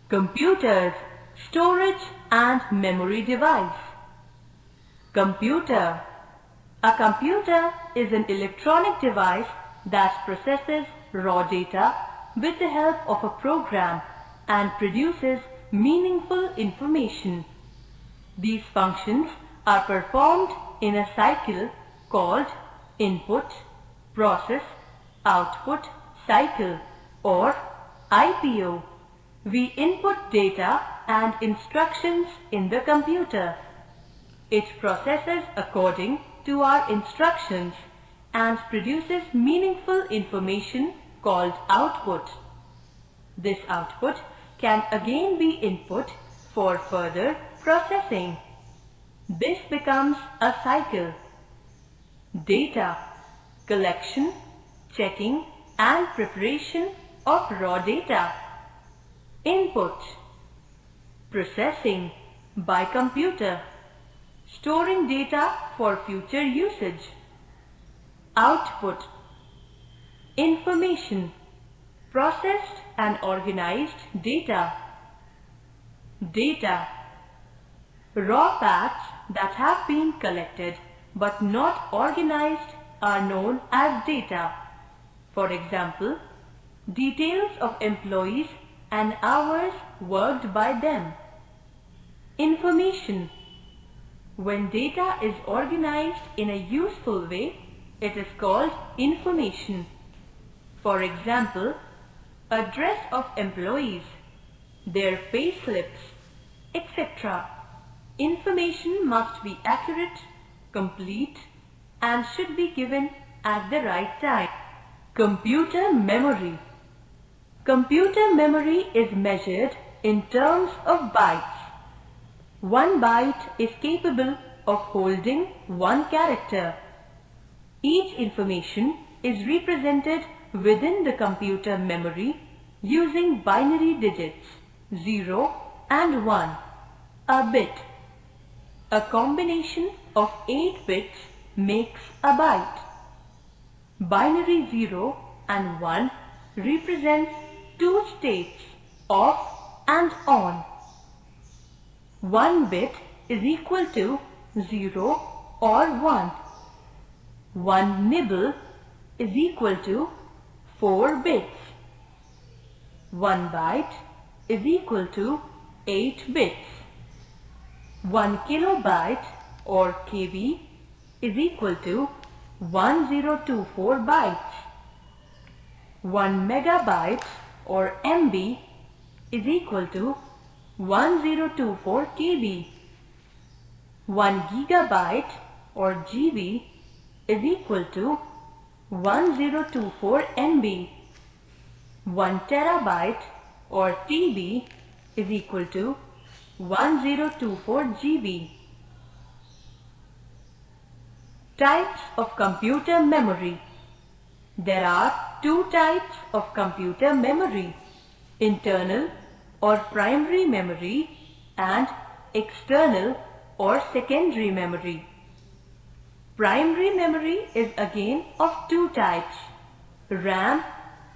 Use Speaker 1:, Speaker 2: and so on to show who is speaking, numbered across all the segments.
Speaker 1: Computers, storage and memory device. Computer. A computer is an electronic device that processes raw data with the help of a program and produces meaningful information. These functions are performed in a cycle called input, process, output cycle or IPO. We input data and instructions in the computer. It processes according to our instructions and produces meaningful information called output. This output can again be input for further processing. This becomes a cycle. Data, collection, checking and preparation of raw data. Input, processing by computer, storing data for future usage. Output, information, processed and organized data. Data, raw facts that have been collected but not organized are known as data. For example, details of employees and hours worked by them. Information. When data is organized in a useful way, it is called information. For example, address of employees, their pay slips, etc. Information must be accurate, complete, and should be given at the right time. Computer memory. Computer memory is measured in terms of bytes. 1 byte is capable of holding 1 character. Each information is represented within the computer memory using binary digits 0 and 1, a bit. A combination of 8 bits makes a byte. Binary 0 and 1 represents 2 states, off and on. 1 bit is equal to 0 or 1. 1 nibble is equal to 4 bits. 1 byte is equal to 8 bits. 1 kilobyte or KB is equal to 1024 bytes. 1 megabyte or MB is equal to 1024 KB. 1 gigabyte or GB is equal to 1024 MB. 1 terabyte or TB is equal to 1024 GB. Types of computer memory. There are 2 types of computer memory: internal or primary memory and external or secondary memory. Primary memory is again of 2 types, RAM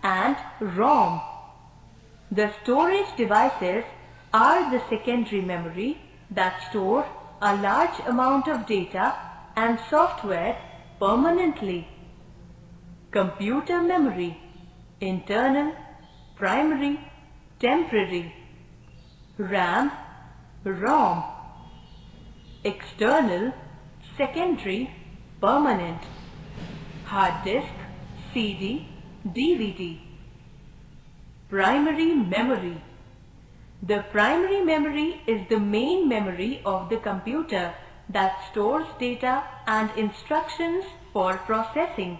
Speaker 1: and ROM. The storage devices are the secondary memory that store a large amount of data and software permanently. Computer memory: internal, primary, temporary. RAM, ROM. External, secondary, permanent. Hard disk, CD, DVD. Primary memory. The primary memory is the main memory of the computer that stores data and instructions for processing.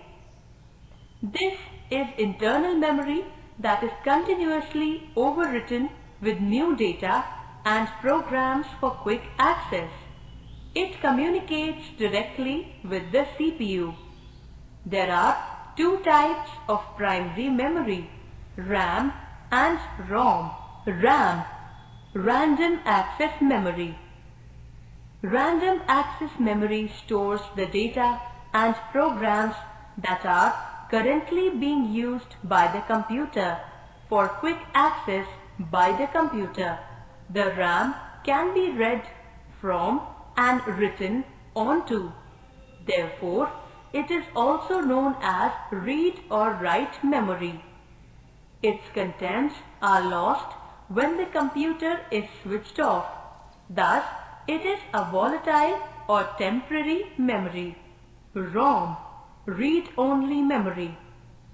Speaker 1: This is internal memory that is continuously overwritten with new data and programs for quick access. It communicates directly with the CPU. There are 2 types of primary memory, RAM and ROM. RAM, random access memory. Random access memory stores the data and programs that are currently being used by the computer for quick access by the computer. The RAM can be read from and written onto. Therefore, it is also known as read or write memory. Its contents are lost when the computer is switched off. Thus, it is a volatile or temporary memory. ROM, read-only memory.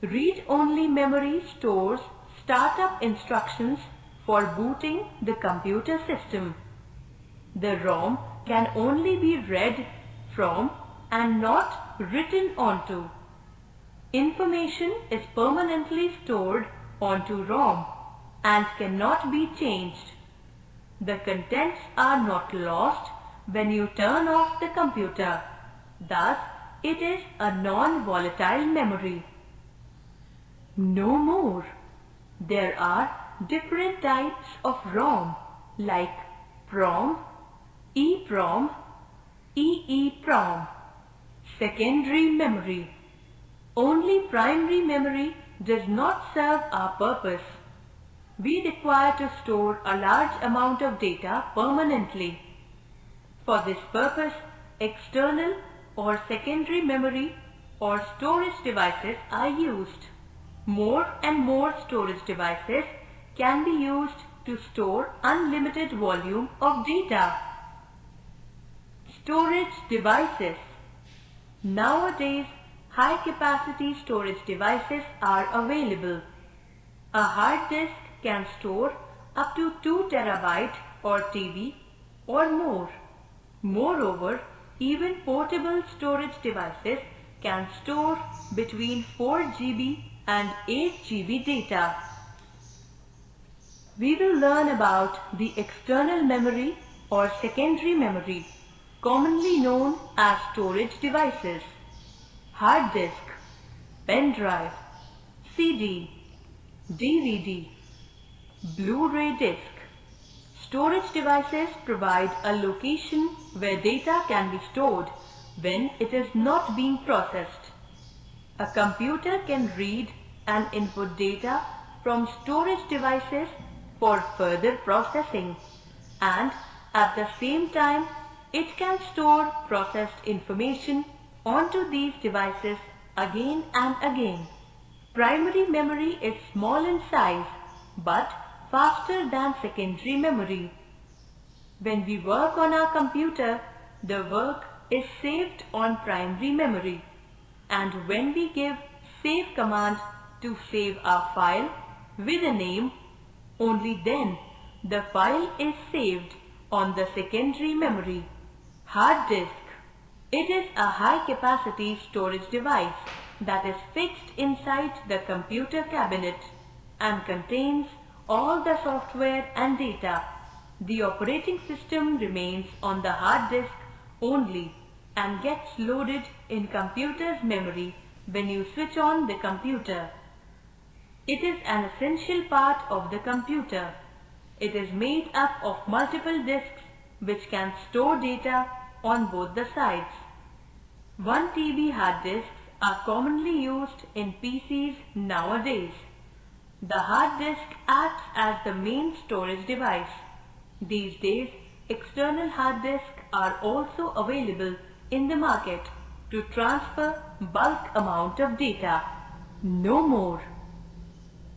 Speaker 1: Read-only memory stores startup instructions for booting the computer system. The ROM can only be read from and not written onto. Information is permanently stored onto ROM and cannot be changed. The contents are not lost when you turn off the computer. Thus, it is a non-volatile memory. No more. There are different types of ROM like PROM, EPROM, EEPROM. Secondary memory. Only primary memory does not serve our purpose. We require to store a large amount of data permanently. For this purpose, external or secondary memory or storage devices are used. More and more storage devices can be used to store unlimited volume of data. Storage devices. Nowadays, high-capacity storage devices are available. A hard disk can store up to 2 terabyte or TB or more. Moreover, even portable storage devices can store between 4 GB and 8 GB data. We will learn about the external memory or secondary memory, commonly known as storage devices. Hard disk, pen drive, CD, DVD, Blu-ray disc. Storage devices provide a location where data can be stored when it is not being processed. A computer can read and input data from storage devices for further processing, and at the same time it can store processed information onto these devices again and again. Primary memory is small in size but faster than secondary memory. When we work on our computer, the work is saved on primary memory, and when we give save command to save our file with a name, only then the file is saved on the secondary memory. Hard disk. It is a high-capacity storage device that is fixed inside the computer cabinet and contains all the software and data. The operating system remains on the hard disk only and gets loaded in computer's memory when you switch on the computer. It is an essential part of the computer. It is made up of multiple disks which can store data on both the sides. 1 TB hard disks are commonly used in PCs nowadays. The hard disk acts as the main storage device. These days, external hard disks are also available in the market to transfer bulk amount of data. No more.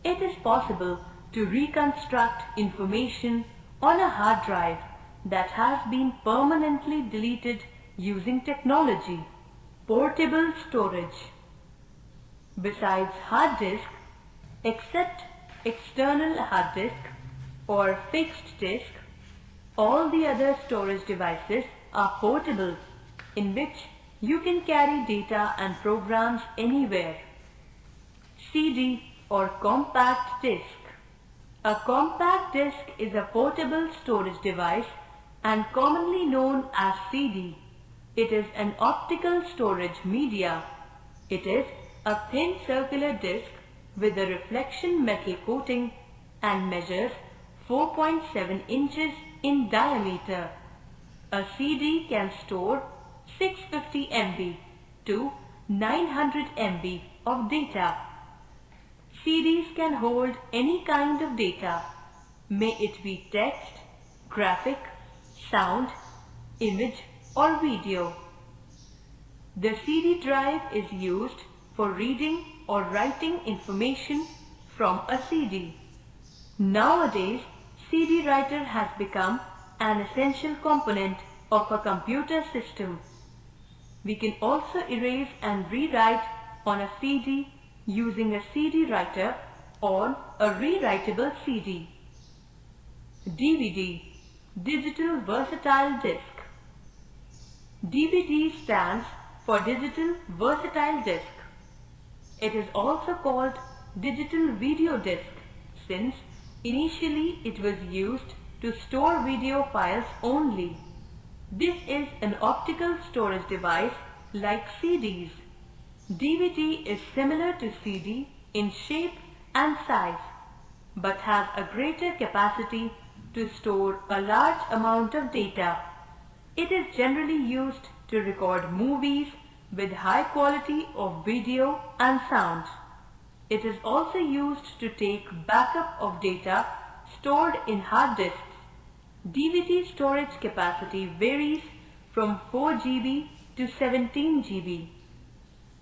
Speaker 1: It is possible to reconstruct information on a hard drive that has been permanently deleted using technology. Portable storage. Besides hard disk, except external hard disk or fixed disk, all the other storage devices are portable, in which you can carry data and programs anywhere. CD or compact disc. A compact disc is a portable storage device and commonly known as CD. It is an optical storage media. It is a thin circular disc with a reflection metal coating and measures 4.7 inches in diameter. A CD can store 650 MB to 900 MB of data. CDs can hold any kind of data. May it be text, graphic, sound, image or video. The CD drive is used for reading or writing information from a CD. Nowadays, CD writer has become an essential component of a computer system. We can also erase and rewrite on a CD using a CD writer or a rewritable CD. DVD, Digital Versatile Disc. DVD stands for Digital Versatile Disc. It is also called Digital Video Disc since initially it was used to store video files only. This is an optical storage device like CDs. DVD is similar to CD in shape and size, but has a greater capacity to store a large amount of data. It is generally used to record movies with high quality of video and sound. It is also used to take backup of data stored in hard disks. DVD storage capacity varies from 4 GB to 17 GB.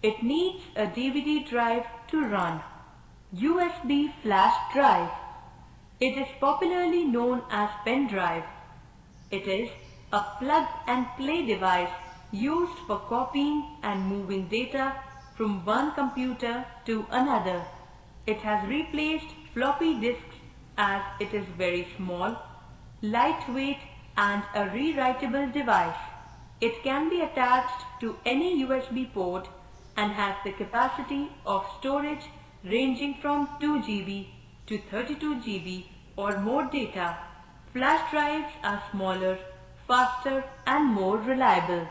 Speaker 1: It needs a DVD drive to run. USB flash drive. It is popularly known as pen drive. It is a plug and play device used for copying and moving data from one computer to another. It has replaced floppy disks as it is very small, lightweight and a rewritable device. It can be attached to any USB port and has the capacity of storage ranging from 2 GB to 32 GB or more data. Flash drives are smaller, faster and more reliable.